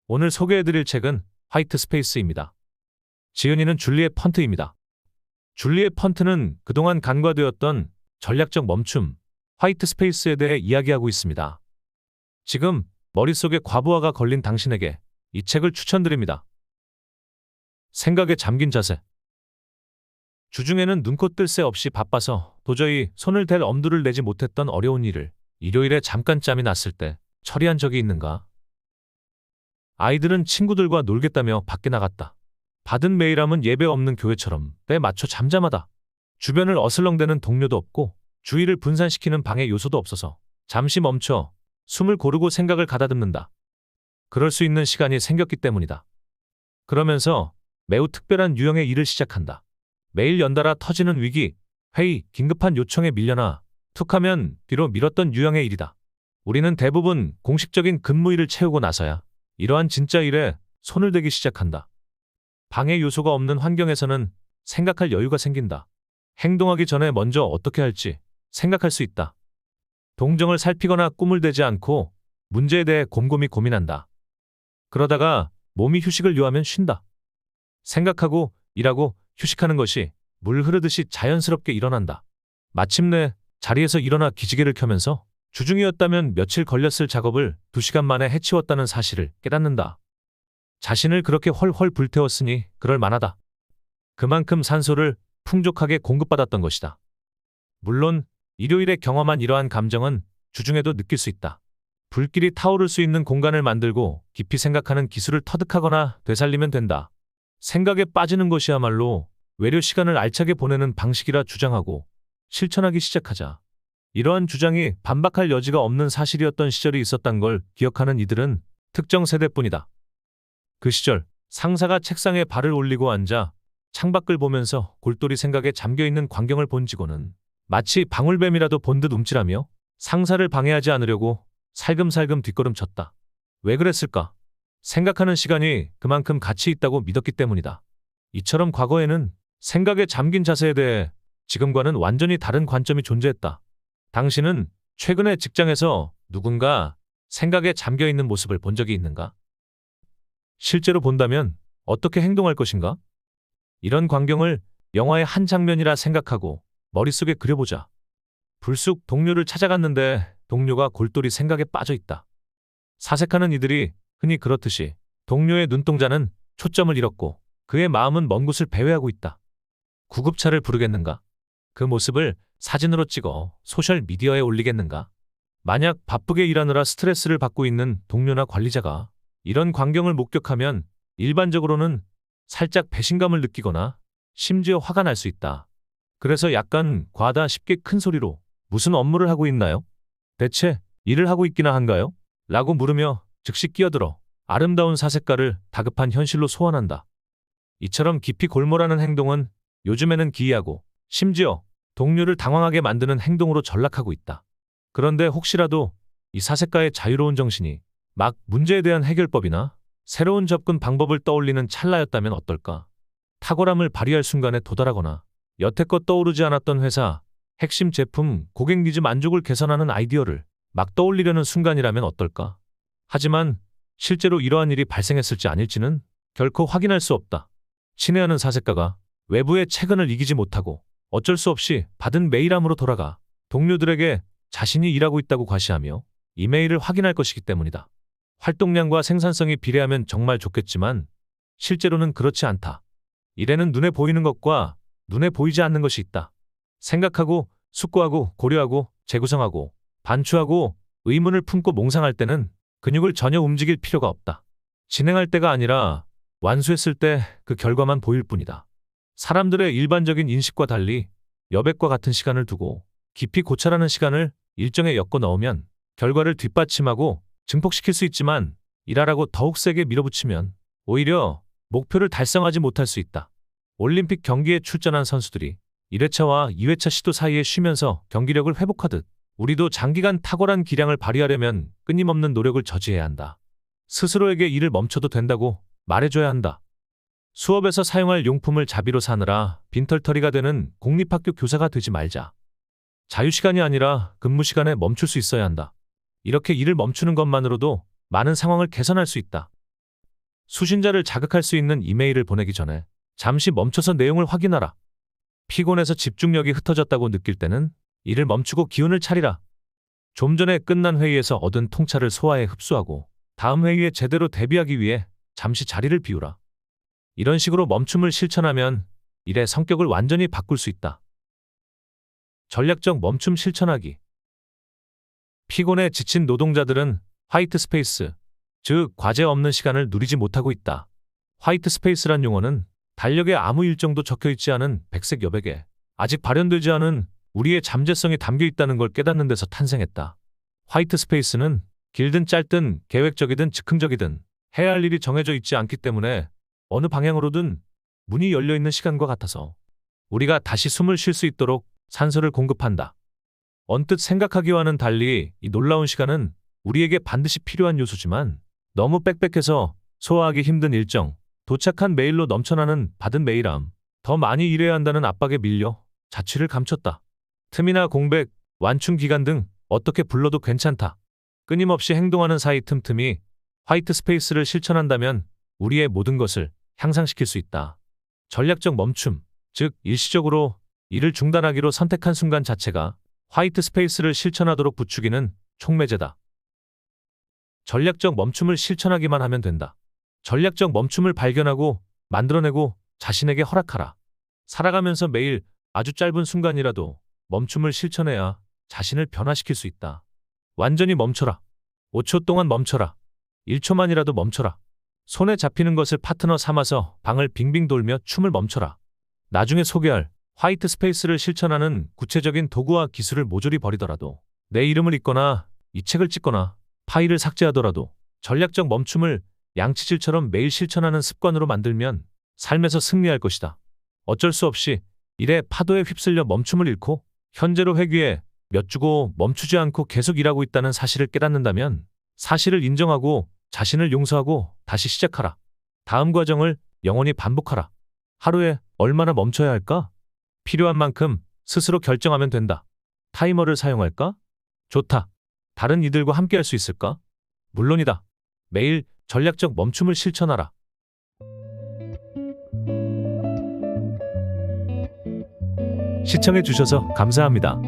오늘 소개해드릴 책은 화이트 스페이스입니다. 지은이는 줄리엣 펀트입니다. 줄리엣 펀트는 그동안 간과되었던 전략적 멈춤, 화이트 스페이스에 대해 이야기하고 있습니다. 지금 머릿속에 과부하가 걸린 당신에게 이 책을 추천드립니다. 생각에 잠긴 자세. 주중에는 눈코 뜰 새 없이 바빠서 도저히 손을 댈 엄두를 내지 못했던 어려운 일을 일요일에 잠깐 짬이 났을 때 처리한 적이 있는가? 아이들은 친구들과 놀겠다며 밖에 나갔다. 받은 메일함은 예배 없는 교회처럼 때 맞춰 잠잠하다. 주변을 어슬렁대는 동료도 없고 주의를 분산시키는 방해 요소도 없어서 잠시 멈춰 숨을 고르고 생각을 가다듬는다. 그럴 수 있는 시간이 생겼기 때문이다. 그러면서 매우 특별한 유형의 일을 시작한다. 매일 연달아 터지는 위기, 회의, 긴급한 요청에 밀려나 툭하면 뒤로 미뤘던 유형의 일이다. 우리는 대부분 공식적인 근무일을 채우고 나서야 이러한 진짜 일에 손을 대기 시작한다. 방해 요소가 없는 환경에서는 생각할 여유가 생긴다. 행동하기 전에 먼저 어떻게 할지 생각할 수 있다. 동정을 살피거나 꿈을 대지 않고 문제에 대해 곰곰이 고민한다. 그러다가 몸이 휴식을 요하면 쉰다. 생각하고 일하고 휴식하는 것이 물 흐르듯이 자연스럽게 일어난다. 마침내 자리에서 일어나 기지개를 켜면서 주중이었다면 며칠 걸렸을 작업을 2시간 만에 해치웠다는 사실을 깨닫는다. 자신을 그렇게 헐헐 불태웠으니 그럴 만하다. 그만큼 산소를 풍족하게 공급받았던 것이다. 물론 일요일에 경험한 이러한 감정은 주중에도 느낄 수 있다. 불길이 타오를 수 있는 공간을 만들고 깊이 생각하는 기술을 터득하거나 되살리면 된다. 생각에 빠지는 것이야말로 외려 시간을 알차게 보내는 방식이라 주장하고 실천하기 시작하자. 이러한 주장이 반박할 여지가 없는 사실이었던 시절이 있었단 걸 기억하는 이들은 특정 세대뿐이다. 그 시절 상사가 책상에 발을 올리고 앉아 창밖을 보면서 골똘히 생각에 잠겨있는 광경을 본지고는 마치 방울뱀이라도 본 듯 움찔하며 상사를 방해하지 않으려고 살금살금 뒷걸음쳤다. 왜 그랬을까? 생각하는 시간이 그만큼 가치 있다고 믿었기 때문이다. 이처럼 과거에는 생각에 잠긴 자세에 대해 지금과는 완전히 다른 관점이 존재했다. 당신은 최근에 직장에서 누군가 생각에 잠겨있는 모습을 본 적이 있는가? 실제로 본다면 어떻게 행동할 것인가? 이런 광경을 영화의 한 장면이라 생각하고 머릿속에 그려보자. 불쑥 동료를 찾아갔는데 동료가 골똘히 생각에 빠져 있다. 사색하는 이들이 흔히 그렇듯이 동료의 눈동자는 초점을 잃었고 그의 마음은 먼 곳을 배회하고 있다. 구급차를 부르겠는가? 그 모습을 사진으로 찍어 소셜미디어에 올리겠는가? 만약 바쁘게 일하느라 스트레스를 받고 있는 동료나 관리자가 이런 광경을 목격하면 일반적으로는 살짝 배신감을 느끼거나 심지어 화가 날 수 있다. 그래서 약간 과하다 싶게 큰 소리로 무슨 업무를 하고 있나요? 대체 일을 하고 있기나 한가요? 라고 물으며 즉시 끼어들어 아름다운 사색가를 다급한 현실로 소환한다. 이처럼 깊이 골몰하는 행동은 요즘에는 기이하고 심지어 동료를 당황하게 만드는 행동으로 전락하고 있다. 그런데 혹시라도 이 사색가의 자유로운 정신이 막 문제에 대한 해결법이나 새로운 접근 방법을 떠올리는 찰나였다면 어떨까? 탁월함을 발휘할 순간에 도달하거나 여태껏 떠오르지 않았던 회사, 핵심 제품, 고객 니즈 만족을 개선하는 아이디어를 막 떠올리려는 순간이라면 어떨까? 하지만 실제로 이러한 일이 발생했을지 아닐지는 결코 확인할 수 없다. 친애하는 사색가가 외부의 채근을 이기지 못하고 어쩔 수 없이 받은 메일함으로 돌아가 동료들에게 자신이 일하고 있다고 과시하며 이메일을 확인할 것이기 때문이다. 활동량과 생산성이 비례하면 정말 좋겠지만 실제로는 그렇지 않다. 일에는 눈에 보이는 것과 눈에 보이지 않는 것이 있다. 생각하고 숙고하고 고려하고 재구성하고 반추하고 의문을 품고 몽상할 때는 근육을 전혀 움직일 필요가 없다. 진행할 때가 아니라 완수했을 때 그 결과만 보일 뿐이다. 사람들의 일반적인 인식과 달리 여백과 같은 시간을 두고 깊이 고찰하는 시간을 일정에 엮어 넣으면 결과를 뒷받침하고 증폭시킬 수 있지만 일하라고 더욱 세게 밀어붙이면 오히려 목표를 달성하지 못할 수 있다. 올림픽 경기에 출전한 선수들이 1회차와 2회차 시도 사이에 쉬면서 경기력을 회복하듯 우리도 장기간 탁월한 기량을 발휘하려면 끊임없는 노력을 저지해야 한다. 스스로에게 일을 멈춰도 된다고 말해줘야 한다. 수업에서 사용할 용품을 자비로 사느라 빈털터리가 되는 공립학교 교사가 되지 말자. 자유시간이 아니라 근무시간에 멈출 수 있어야 한다. 이렇게 일을 멈추는 것만으로도 많은 상황을 개선할 수 있다. 수신자를 자극할 수 있는 이메일을 보내기 전에 잠시 멈춰서 내용을 확인하라. 피곤해서 집중력이 흩어졌다고 느낄 때는 일을 멈추고 기운을 차리라. 좀 전에 끝난 회의에서 얻은 통찰을 소화해 흡수하고 다음 회의에 제대로 대비하기 위해 잠시 자리를 비우라. 이런 식으로 멈춤을 실천하면 일의 성격을 완전히 바꿀 수 있다. 전략적 멈춤 실천하기. 피곤해 지친 노동자들은 화이트 스페이스, 즉 과제 없는 시간을 누리지 못하고 있다. 화이트 스페이스란 용어는 달력에 아무 일정도 적혀 있지 않은 백색 여백에 아직 발현되지 않은 우리의 잠재성이 담겨 있다는 걸 깨닫는 데서 탄생했다. 화이트 스페이스는 길든 짧든 계획적이든 즉흥적이든 해야 할 일이 정해져 있지 않기 때문에 어느 방향으로든 문이 열려 있는 시간과 같아서 우리가 다시 숨을 쉴 수 있도록 산소를 공급한다. 언뜻 생각하기와는 달리 이 놀라운 시간은 우리에게 반드시 필요한 요소지만 너무 빽빽해서 소화하기 힘든 일정, 도착한 메일로 넘쳐나는 받은 메일함, 더 많이 일해야 한다는 압박에 밀려 자취를 감췄다. 틈이나 공백, 완충 기간 등 어떻게 불러도 괜찮다. 끊임없이 행동하는 사이 틈틈이 화이트 스페이스를 실천한다면 우리의 모든 것을 향상시킬 수 있다. 전략적 멈춤, 즉 일시적으로 일을 중단하기로 선택한 순간 자체가 화이트 스페이스를 실천하도록 부추기는 촉매제다. 전략적 멈춤을 실천하기만 하면 된다. 전략적 멈춤을 발견하고 만들어내고 자신에게 허락하라. 살아가면서 매일 아주 짧은 순간이라도 멈춤을 실천해야 자신을 변화시킬 수 있다. 완전히 멈춰라. 5초 동안 멈춰라. 1초만이라도 멈춰라. 손에 잡히는 것을 파트너 삼아서 방을 빙빙 돌며 춤을 멈춰라. 나중에 소개할 화이트 스페이스를 실천하는 구체적인 도구와 기술을 모조리 버리더라도 내 이름을 읽거나 이 책을 찍거나 파일을 삭제하더라도 전략적 멈춤을 양치질처럼 매일 실천하는 습관으로 만들면 삶에서 승리할 것이다. 어쩔 수 없이 일의 파도에 휩쓸려 멈춤을 잃고 현재로 회귀해 몇 주고 멈추지 않고 계속 일하고 있다는 사실을 깨닫는다면 사실을 인정하고 자신을 용서하고 다시 시작하라. 다음 과정을 영원히 반복하라. 하루에 얼마나 멈춰야 할까? 필요한 만큼 스스로 결정하면 된다. 타이머를 사용할까? 좋다. 다른 이들과 함께 할 수 있을까? 물론이다. 매일 전략적 멈춤을 실천하라. 시청해 주셔서 감사합니다.